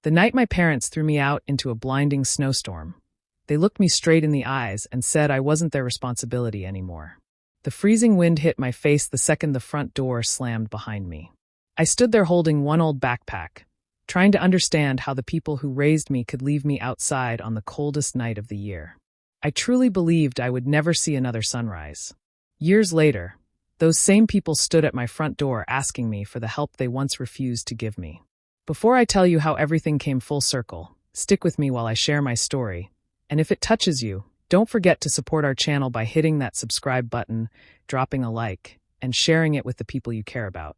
The night my parents threw me out into a blinding snowstorm. They looked me straight in the eyes and said I wasn't their responsibility anymore. The freezing wind hit my face the second the front door slammed behind me. I stood there holding one old backpack, trying to understand how the people who raised me could leave me outside on the coldest night of the year. I truly believed I would never see another sunrise. Years later, those same people stood at my front door asking me for the help they once refused to give me. Before I tell you how everything came full circle, stick with me while I share my story, and if it touches you, don't forget to support our channel by hitting that subscribe button, dropping a like, and sharing it with the people you care about.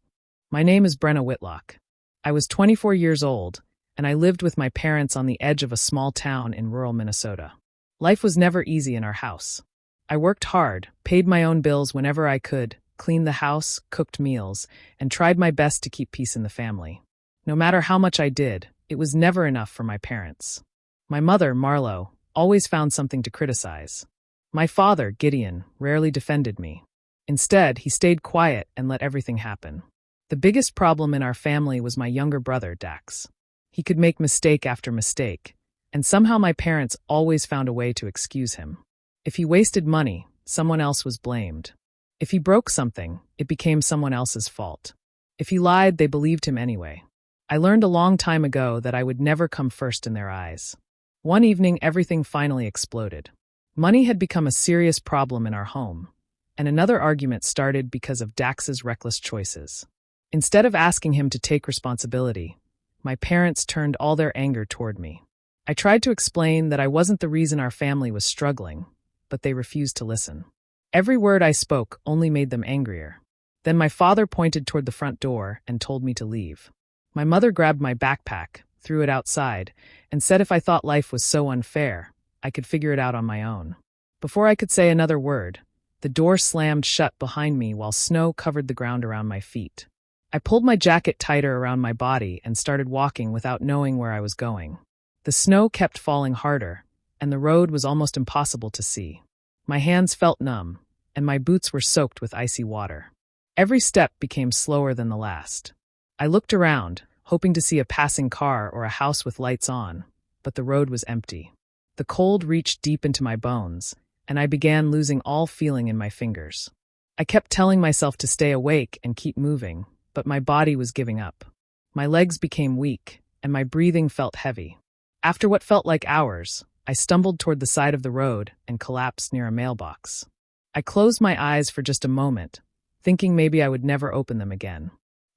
My name is Brenna Whitlock. I was 24 years old, and I lived with my parents on the edge of a small town in rural Minnesota. Life was never easy in our house. I worked hard, paid my own bills whenever I could, cleaned the house, cooked meals, and tried my best to keep peace in the family. No matter how much I did, it was never enough for my parents. My mother, Marlo, always found something to criticize. My father, Gideon, rarely defended me. Instead, he stayed quiet and let everything happen. The biggest problem in our family was my younger brother, Dax. He could make mistake after mistake, and somehow my parents always found a way to excuse him. If he wasted money, someone else was blamed. If he broke something, it became someone else's fault. If he lied, they believed him anyway. I learned a long time ago that I would never come first in their eyes. One evening, everything finally exploded. Money had become a serious problem in our home, and another argument started because of Dax's reckless choices. Instead of asking him to take responsibility, my parents turned all their anger toward me. I tried to explain that I wasn't the reason our family was struggling, but they refused to listen. Every word I spoke only made them angrier. Then my father pointed toward the front door and told me to leave. My mother grabbed my backpack, threw it outside, and said if I thought life was so unfair, I could figure it out on my own. Before I could say another word, the door slammed shut behind me while snow covered the ground around my feet. I pulled my jacket tighter around my body and started walking without knowing where I was going. The snow kept falling harder, and the road was almost impossible to see. My hands felt numb, and my boots were soaked with icy water. Every step became slower than the last. I looked around, hoping to see a passing car or a house with lights on, but the road was empty. The cold reached deep into my bones, and I began losing all feeling in my fingers. I kept telling myself to stay awake and keep moving, but my body was giving up. My legs became weak, and my breathing felt heavy. After what felt like hours, I stumbled toward the side of the road and collapsed near a mailbox. I closed my eyes for just a moment, thinking maybe I would never open them again.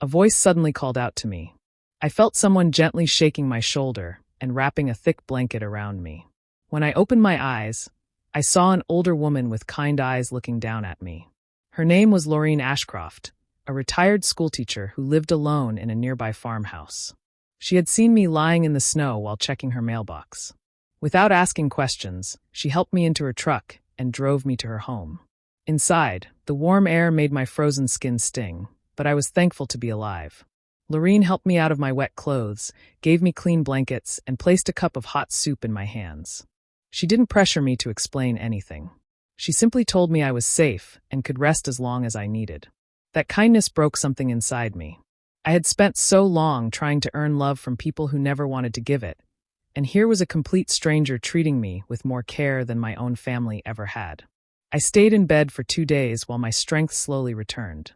A voice suddenly called out to me. I felt someone gently shaking my shoulder and wrapping a thick blanket around me. When I opened my eyes, I saw an older woman with kind eyes looking down at me. Her name was Laureen Ashcroft, a retired schoolteacher who lived alone in a nearby farmhouse. She had seen me lying in the snow while checking her mailbox. Without asking questions, she helped me into her truck and drove me to her home. Inside, the warm air made my frozen skin sting, but I was thankful to be alive. Laureen helped me out of my wet clothes, gave me clean blankets, and placed a cup of hot soup in my hands. She didn't pressure me to explain anything. She simply told me I was safe and could rest as long as I needed. That kindness broke something inside me. I had spent so long trying to earn love from people who never wanted to give it, and here was a complete stranger treating me with more care than my own family ever had. I stayed in bed for 2 days while my strength slowly returned.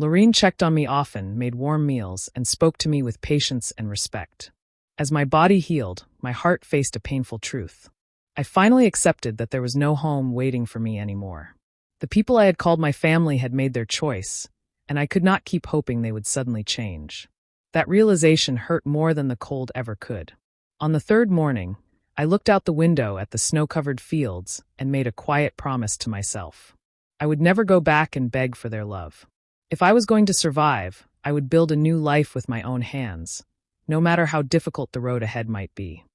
Laureen checked on me often, made warm meals, and spoke to me with patience and respect. As my body healed, my heart faced a painful truth. I finally accepted that there was no home waiting for me anymore. The people I had called my family had made their choice, and I could not keep hoping they would suddenly change. That realization hurt more than the cold ever could. On the third morning, I looked out the window at the snow-covered fields and made a quiet promise to myself. I would never go back and beg for their love. If I was going to survive, I would build a new life with my own hands, no matter how difficult the road ahead might be.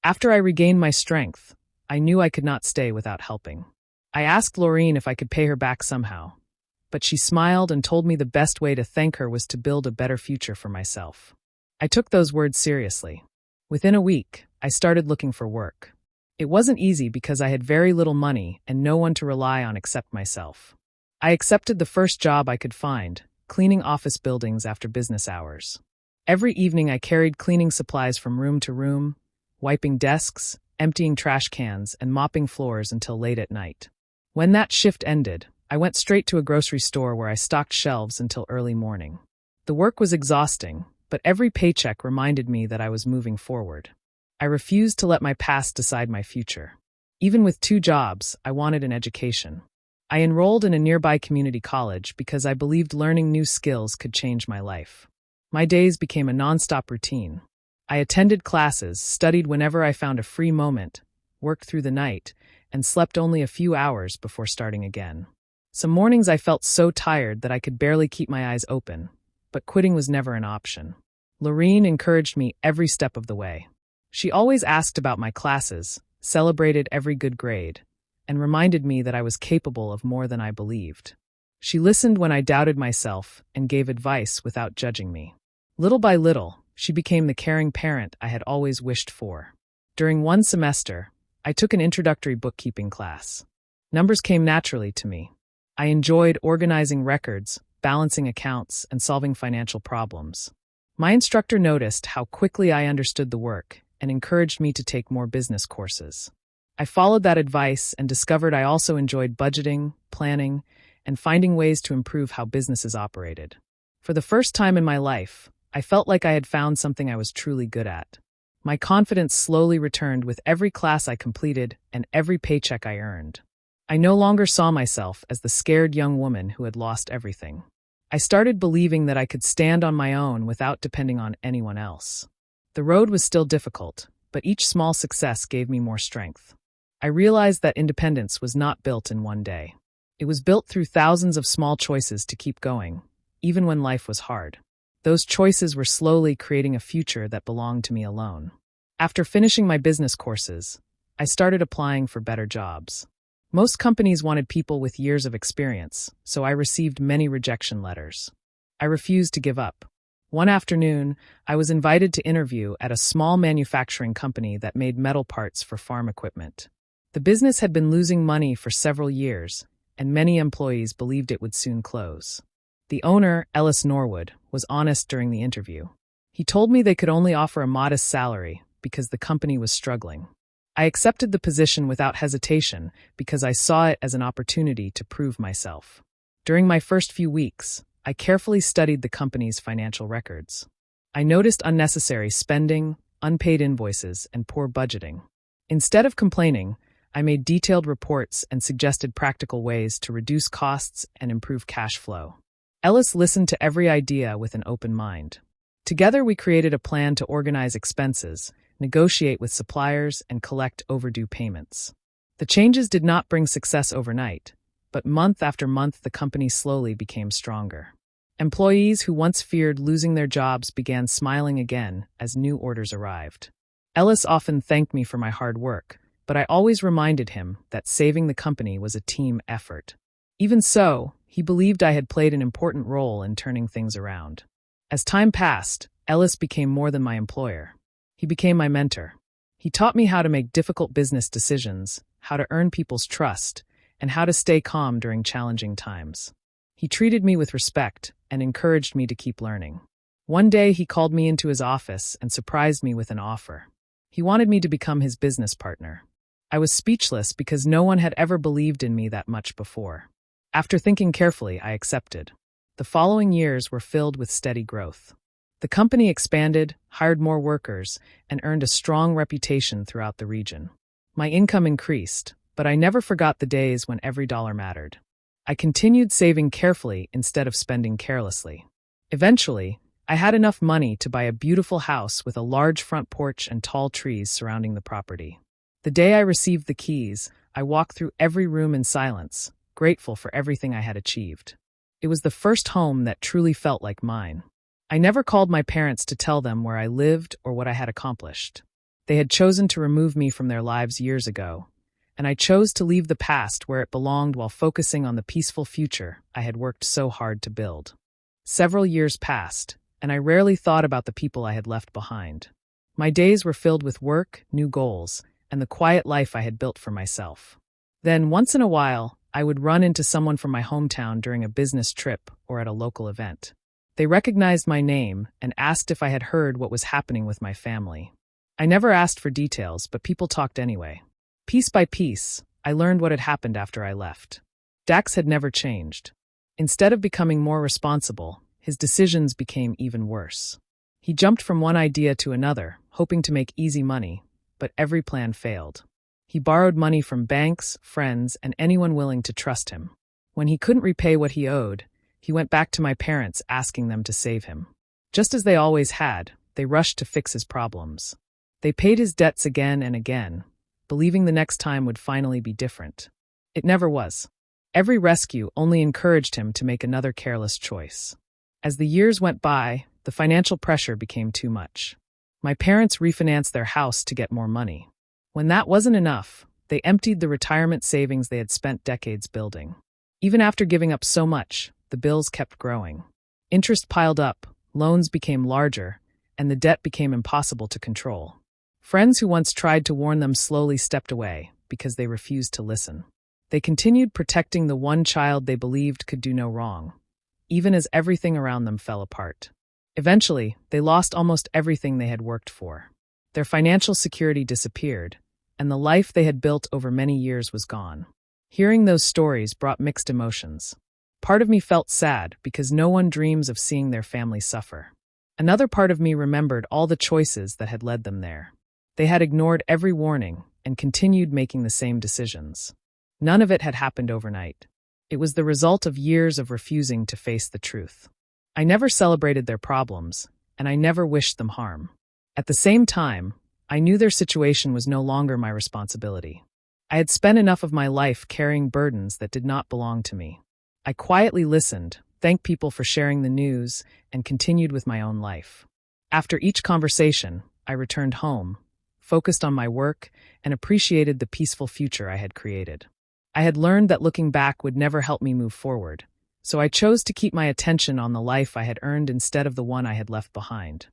After I regained my strength, I knew I could not stay without helping. I asked Laureen if I could pay her back somehow, but she smiled and told me the best way to thank her was to build a better future for myself. I took those words seriously. Within a week, I started looking for work. It wasn't easy because I had very little money and no one to rely on except myself. I accepted the first job I could find, cleaning office buildings after business hours. Every evening I carried cleaning supplies from room to room, wiping desks, emptying trash cans, and mopping floors until late at night. When that shift ended, I went straight to a grocery store where I stocked shelves until early morning. The work was exhausting, but every paycheck reminded me that I was moving forward. I refused to let my past decide my future. Even with 2 jobs, I wanted an education. I enrolled in a nearby community college because I believed learning new skills could change my life. My days became a nonstop routine. I attended classes, studied whenever I found a free moment, worked through the night, and slept only a few hours before starting again. Some mornings I felt so tired that I could barely keep my eyes open, but quitting was never an option. Lorene encouraged me every step of the way. She always asked about my classes, celebrated every good grade, and reminded me that I was capable of more than I believed. She listened when I doubted myself and gave advice without judging me. Little by little, she became the caring parent I had always wished for. During one semester, I took an introductory bookkeeping class. Numbers came naturally to me. I enjoyed organizing records, balancing accounts, and solving financial problems. My instructor noticed how quickly I understood the work and encouraged me to take more business courses. I followed that advice and discovered I also enjoyed budgeting, planning, and finding ways to improve how businesses operated. For the first time in my life, I felt like I had found something I was truly good at. My confidence slowly returned with every class I completed and every paycheck I earned. I no longer saw myself as the scared young woman who had lost everything. I started believing that I could stand on my own without depending on anyone else. The road was still difficult, but each small success gave me more strength. I realized that independence was not built in one day. It was built through thousands of small choices to keep going, even when life was hard. Those choices were slowly creating a future that belonged to me alone. After finishing my business courses, I started applying for better jobs. Most companies wanted people with years of experience, so I received many rejection letters. I refused to give up. One afternoon, I was invited to interview at a small manufacturing company that made metal parts for farm equipment. The business had been losing money for several years, and many employees believed it would soon close. The owner, Ellis Norwood, was honest during the interview. He told me they could only offer a modest salary because the company was struggling. I accepted the position without hesitation because I saw it as an opportunity to prove myself. During my first few weeks, I carefully studied the company's financial records. I noticed unnecessary spending, unpaid invoices, and poor budgeting. Instead of complaining, I made detailed reports and suggested practical ways to reduce costs and improve cash flow. Ellis listened to every idea with an open mind. Together we created a plan to organize expenses, negotiate with suppliers, and collect overdue payments. The changes did not bring success overnight, but month after month the company slowly became stronger. Employees who once feared losing their jobs began smiling again as new orders arrived. Ellis often thanked me for my hard work, but I always reminded him that saving the company was a team effort. Even so, he believed I had played an important role in turning things around. As time passed, Ellis became more than my employer. He became my mentor. He taught me how to make difficult business decisions, how to earn people's trust, and how to stay calm during challenging times. He treated me with respect and encouraged me to keep learning. One day he called me into his office and surprised me with an offer. He wanted me to become his business partner. I was speechless because no one had ever believed in me that much before. After thinking carefully, I accepted. The following years were filled with steady growth. The company expanded, hired more workers, and earned a strong reputation throughout the region. My income increased, but I never forgot the days when every dollar mattered. I continued saving carefully instead of spending carelessly. Eventually, I had enough money to buy a beautiful house with a large front porch and tall trees surrounding the property. The day I received the keys, I walked through every room in silence, grateful for everything I had achieved. It was the first home that truly felt like mine. I never called my parents to tell them where I lived or what I had accomplished. They had chosen to remove me from their lives years ago, and I chose to leave the past where it belonged while focusing on the peaceful future I had worked so hard to build. Several years passed, and I rarely thought about the people I had left behind. My days were filled with work, new goals, and the quiet life I had built for myself. Then, once in a while, I would run into someone from my hometown during a business trip or at a local event. They recognized my name and asked if I had heard what was happening with my family. I never asked for details, but people talked anyway. Piece by piece, I learned what had happened after I left. Dax had never changed. Instead of becoming more responsible, his decisions became even worse. He jumped from one idea to another, hoping to make easy money, but every plan failed. He borrowed money from banks, friends, and anyone willing to trust him. When he couldn't repay what he owed, he went back to my parents asking them to save him. Just as they always had, they rushed to fix his problems. They paid his debts again and again, believing the next time would finally be different. It never was. Every rescue only encouraged him to make another careless choice. As the years went by, the financial pressure became too much. My parents refinanced their house to get more money. When that wasn't enough, they emptied the retirement savings they had spent decades building. Even after giving up so much, the bills kept growing. Interest piled up, loans became larger, and the debt became impossible to control. Friends who once tried to warn them slowly stepped away because they refused to listen. They continued protecting the one child they believed could do no wrong, even as everything around them fell apart. Eventually, they lost almost everything they had worked for. Their financial security disappeared, and the life they had built over many years was gone. Hearing those stories brought mixed emotions. Part of me felt sad because no one dreams of seeing their family suffer. Another part of me remembered all the choices that had led them there. They had ignored every warning and continued making the same decisions. None of it had happened overnight. It was the result of years of refusing to face the truth. I never celebrated their problems, and I never wished them harm. At the same time, I knew their situation was no longer my responsibility. I had spent enough of my life carrying burdens that did not belong to me. I quietly listened, thanked people for sharing the news, and continued with my own life. After each conversation, I returned home, focused on my work, and appreciated the peaceful future I had created. I had learned that looking back would never help me move forward, so I chose to keep my attention on the life I had earned instead of the one I had left behind.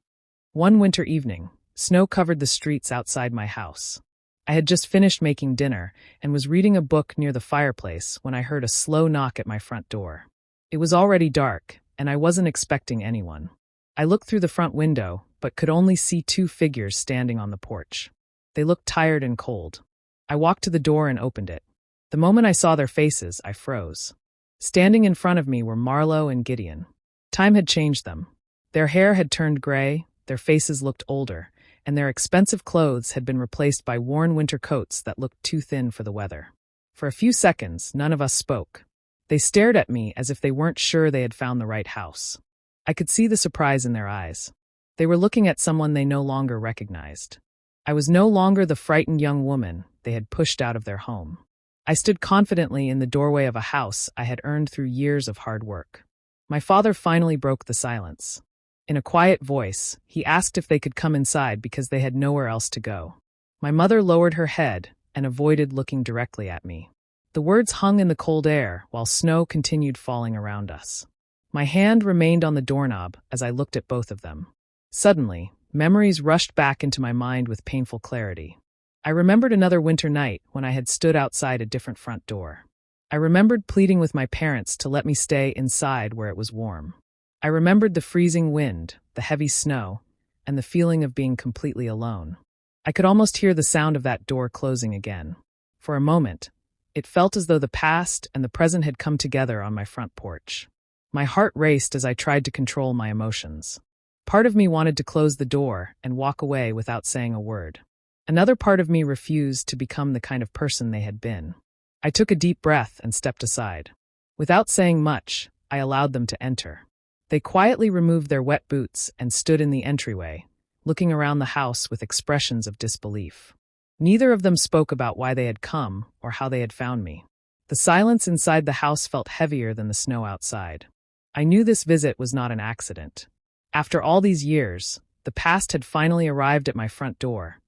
One winter evening, snow covered the streets outside my house. I had just finished making dinner and was reading a book near the fireplace when I heard a slow knock at my front door. It was already dark, and I wasn't expecting anyone. I looked through the front window, but could only see two figures standing on the porch. They looked tired and cold. I walked to the door and opened it. The moment I saw their faces, I froze. Standing in front of me were Marlowe and Gideon. Time had changed them. Their hair had turned gray, their faces looked older, and their expensive clothes had been replaced by worn winter coats that looked too thin for the weather. For a few seconds, none of us spoke. They stared at me as if they weren't sure they had found the right house. I could see the surprise in their eyes. They were looking at someone they no longer recognized. I was no longer the frightened young woman they had pushed out of their home. I stood confidently in the doorway of a house I had earned through years of hard work. My father finally broke the silence. In a quiet voice, he asked if they could come inside because they had nowhere else to go. My mother lowered her head and avoided looking directly at me. The words hung in the cold air while snow continued falling around us. My hand remained on the doorknob as I looked at both of them. Suddenly, memories rushed back into my mind with painful clarity. I remembered another winter night when I had stood outside a different front door. I remembered pleading with my parents to let me stay inside where it was warm. I remembered the freezing wind, the heavy snow, and the feeling of being completely alone. I could almost hear the sound of that door closing again. For a moment, it felt as though the past and the present had come together on my front porch. My heart raced as I tried to control my emotions. Part of me wanted to close the door and walk away without saying a word. Another part of me refused to become the kind of person they had been. I took a deep breath and stepped aside. Without saying much, I allowed them to enter. They quietly removed their wet boots and stood in the entryway, looking around the house with expressions of disbelief. Neither of them spoke about why they had come or how they had found me. The silence inside the house felt heavier than the snow outside. I knew this visit was not an accident. After all these years, the past had finally arrived at my front door,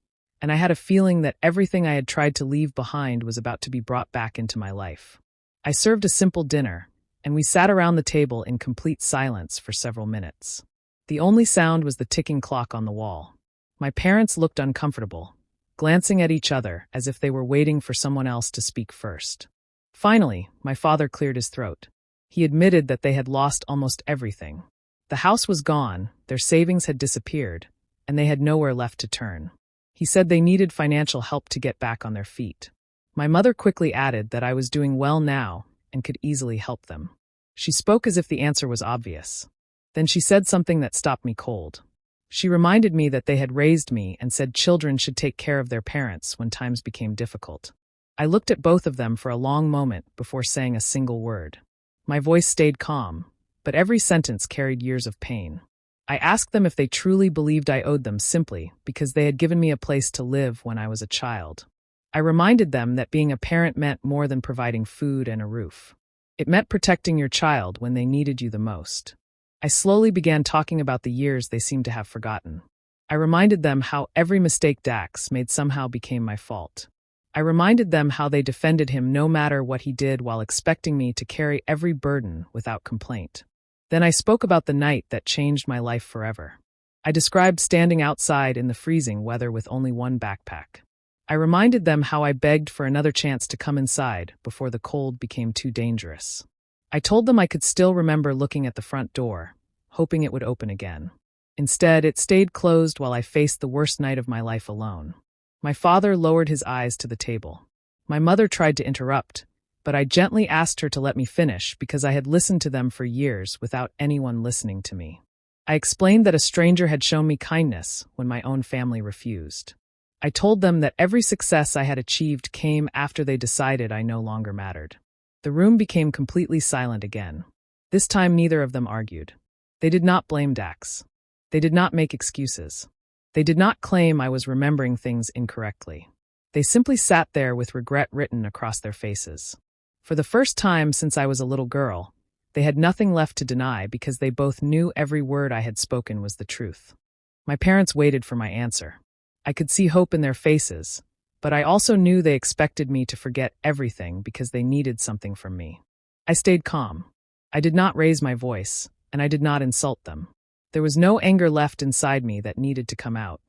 and I had a feeling that everything I had tried to leave behind was about to be brought back into my life. I served a simple dinner, and we sat around the table in complete silence for several minutes. The only sound was the ticking clock on the wall. My parents looked uncomfortable, glancing at each other as if they were waiting for someone else to speak first. Finally, my father cleared his throat. He admitted that they had lost almost everything. The house was gone, their savings had disappeared, and they had nowhere left to turn. He said they needed financial help to get back on their feet. My mother quickly added that I was doing well now and could easily help them. She spoke as if the answer was obvious. Then she said something that stopped me cold. She reminded me that they had raised me and said children should take care of their parents when times became difficult. I looked at both of them for a long moment before saying a single word. My voice stayed calm, but every sentence carried years of pain. I asked them if they truly believed I owed them simply because they had given me a place to live when I was a child. I reminded them that being a parent meant more than providing food and a roof. It meant protecting your child when they needed you the most. I slowly began talking about the years they seemed to have forgotten. I reminded them how every mistake Dax made somehow became my fault. I reminded them how they defended him no matter what he did while expecting me to carry every burden without complaint. Then I spoke about the night that changed my life forever. I described standing outside in the freezing weather with only one backpack. I reminded them how I begged for another chance to come inside before the cold became too dangerous. I told them I could still remember looking at the front door, hoping it would open again. Instead, it stayed closed while I faced the worst night of my life alone. My father lowered his eyes to the table. My mother tried to interrupt, but I gently asked her to let me finish because I had listened to them for years without anyone listening to me. I explained that a stranger had shown me kindness when my own family refused. I told them that every success I had achieved came after they decided I no longer mattered. The room became completely silent again. This time neither of them argued. They did not blame Dax. They did not make excuses. They did not claim I was remembering things incorrectly. They simply sat there with regret written across their faces. For the first time since I was a little girl, they had nothing left to deny because they both knew every word I had spoken was the truth. My parents waited for my answer. I could see hope in their faces, but I also knew they expected me to forget everything because they needed something from me. I stayed calm. I did not raise my voice, and I did not insult them. There was no anger left inside me that needed to come out.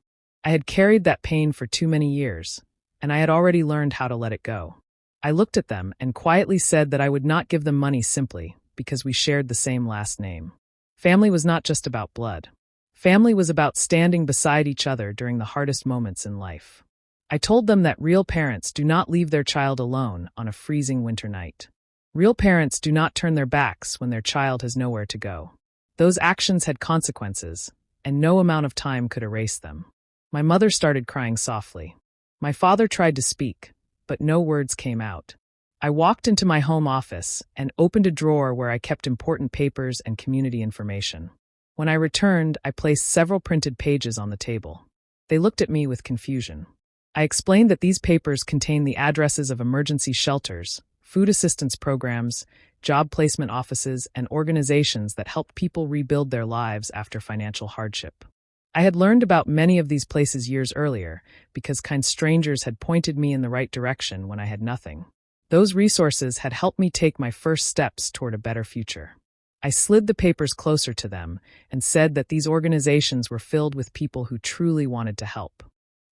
I had carried that pain for too many years, and I had already learned how to let it go. I looked at them and quietly said that I would not give them money simply because we shared the same last name. Family was not just about blood. Family was about standing beside each other during the hardest moments in life. I told them that real parents do not leave their child alone on a freezing winter night. Real parents do not turn their backs when their child has nowhere to go. Those actions had consequences, and no amount of time could erase them. My mother started crying softly. My father tried to speak, but no words came out. I walked into my home office and opened a drawer where I kept important papers and community information. When I returned, I placed several printed pages on the table. They looked at me with confusion. I explained that these papers contained the addresses of emergency shelters, food assistance programs, job placement offices, and organizations that help people rebuild their lives after financial hardship. I had learned about many of these places years earlier because kind strangers had pointed me in the right direction when I had nothing. Those resources had helped me take my first steps toward a better future. I slid the papers closer to them and said that these organizations were filled with people who truly wanted to help.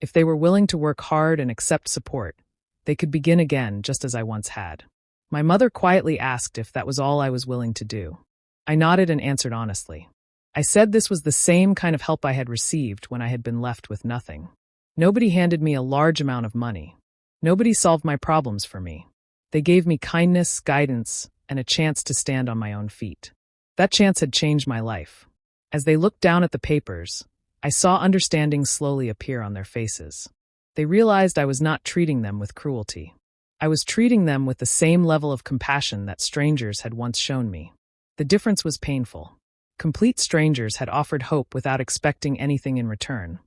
If they were willing to work hard and accept support, they could begin again just as I once had. My mother quietly asked if that was all I was willing to do. I nodded and answered honestly. I said this was the same kind of help I had received when I had been left with nothing. Nobody handed me a large amount of money. Nobody solved my problems for me. They gave me kindness, guidance, and a chance to stand on my own feet. That chance had changed my life. As they looked down at the papers, I saw understanding slowly appear on their faces. They realized I was not treating them with cruelty. I was treating them with the same level of compassion that strangers had once shown me. The difference was painful. Complete strangers had offered hope without expecting anything in return,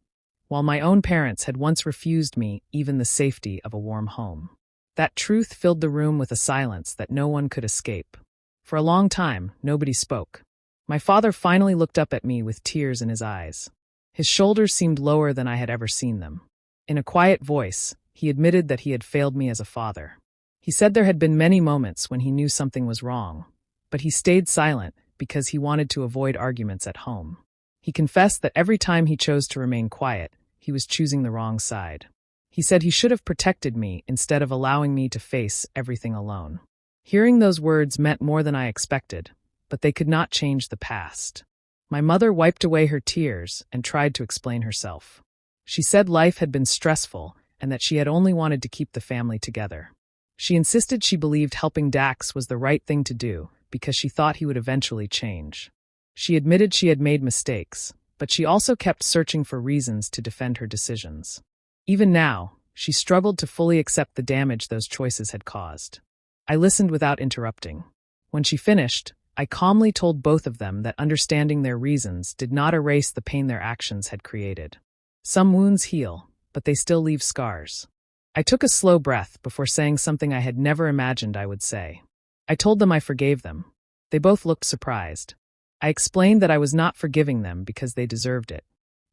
while my own parents had once refused me even the safety of a warm home. That truth filled the room with a silence that no one could escape. For a long time, nobody spoke. My father finally looked up at me with tears in his eyes. His shoulders seemed lower than I had ever seen them. In a quiet voice, he admitted that he had failed me as a father. He said there had been many moments when he knew something was wrong, but he stayed silent because he wanted to avoid arguments at home. He confessed that every time he chose to remain quiet, he was choosing the wrong side. He said he should have protected me instead of allowing me to face everything alone. Hearing those words meant more than I expected, but they could not change the past. My mother wiped away her tears and tried to explain herself. She said life had been stressful and that she had only wanted to keep the family together. She insisted she believed helping Dax was the right thing to do because she thought he would eventually change. She admitted she had made mistakes, but she also kept searching for reasons to defend her decisions. Even now, she struggled to fully accept the damage those choices had caused. I listened without interrupting. When she finished, I calmly told both of them that understanding their reasons did not erase the pain their actions had created. Some wounds heal, but they still leave scars. I took a slow breath before saying something I had never imagined I would say. I told them I forgave them. They both looked surprised. I explained that I was not forgiving them because they deserved it.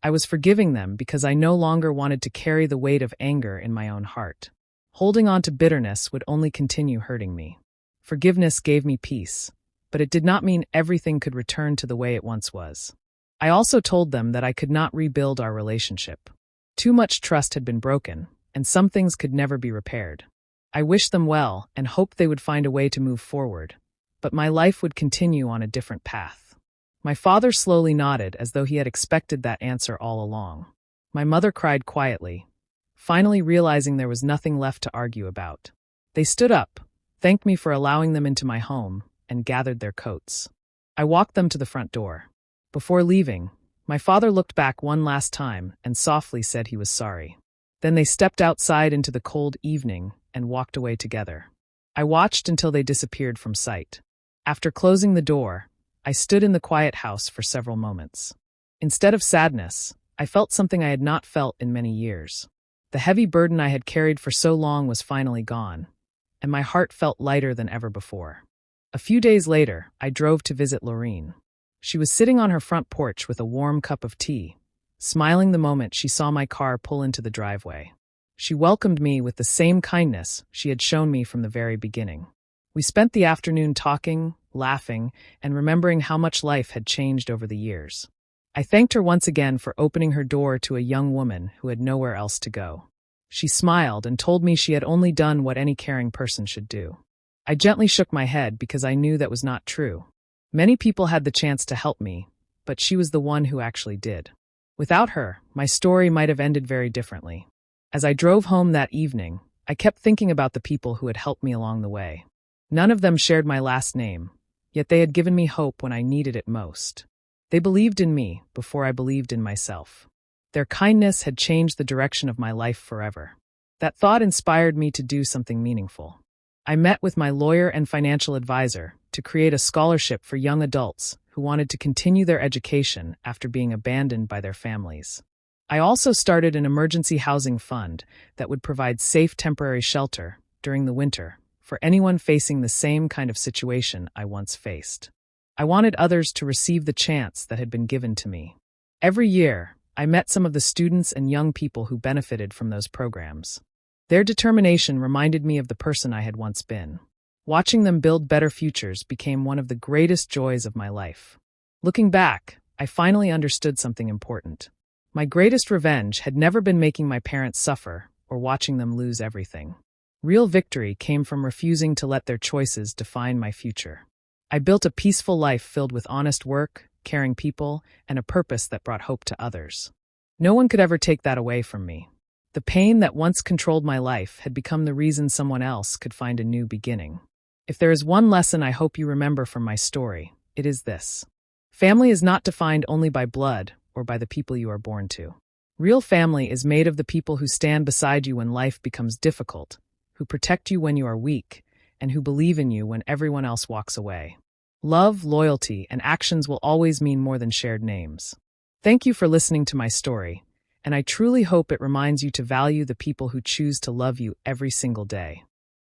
I was forgiving them because I no longer wanted to carry the weight of anger in my own heart. Holding on to bitterness would only continue hurting me. Forgiveness gave me peace, but it did not mean everything could return to the way it once was. I also told them that I could not rebuild our relationship. Too much trust had been broken, and some things could never be repaired. I wished them well and hoped they would find a way to move forward, but my life would continue on a different path. My father slowly nodded as though he had expected that answer all along. My mother cried quietly, finally realizing there was nothing left to argue about. They stood up, thanked me for allowing them into my home, and gathered their coats. I walked them to the front door. Before leaving, my father looked back one last time and softly said he was sorry. Then they stepped outside into the cold evening and walked away together. I watched until they disappeared from sight. After closing the door, I stood in the quiet house for several moments. Instead of sadness, I felt something I had not felt in many years. The heavy burden I had carried for so long was finally gone, and my heart felt lighter than ever before. A few days later, I drove to visit Lorene. She was sitting on her front porch with a warm cup of tea, smiling the moment she saw my car pull into the driveway. She welcomed me with the same kindness she had shown me from the very beginning. We spent the afternoon talking, laughing, and remembering how much life had changed over the years. I thanked her once again for opening her door to a young woman who had nowhere else to go. She smiled and told me she had only done what any caring person should do. I gently shook my head because I knew that was not true. Many people had the chance to help me, but she was the one who actually did. Without her, my story might have ended very differently. As I drove home that evening, I kept thinking about the people who had helped me along the way. None of them shared my last name, yet they had given me hope when I needed it most. They believed in me before I believed in myself. Their kindness had changed the direction of my life forever. That thought inspired me to do something meaningful. I met with my lawyer and financial advisor to create a scholarship for young adults who wanted to continue their education after being abandoned by their families. I also started an emergency housing fund that would provide safe temporary shelter during the winter for anyone facing the same kind of situation I once faced. I wanted others to receive the chance that had been given to me. Every year, I met some of the students and young people who benefited from those programs. Their determination reminded me of the person I had once been. Watching them build better futures became one of the greatest joys of my life. Looking back, I finally understood something important. My greatest revenge had never been making my parents suffer or watching them lose everything. Real victory came from refusing to let their choices define my future. I built a peaceful life filled with honest work, caring people, and a purpose that brought hope to others. No one could ever take that away from me. The pain that once controlled my life had become the reason someone else could find a new beginning. If there is one lesson I hope you remember from my story, it is this. Family is not defined only by blood or by the people you are born to. Real family is made of the people who stand beside you when life becomes difficult, who protect you when you are weak, and who believe in you when everyone else walks away. Love, loyalty, and actions will always mean more than shared names. Thank you for listening to my story, and I truly hope it reminds you to value the people who choose to love you every single day.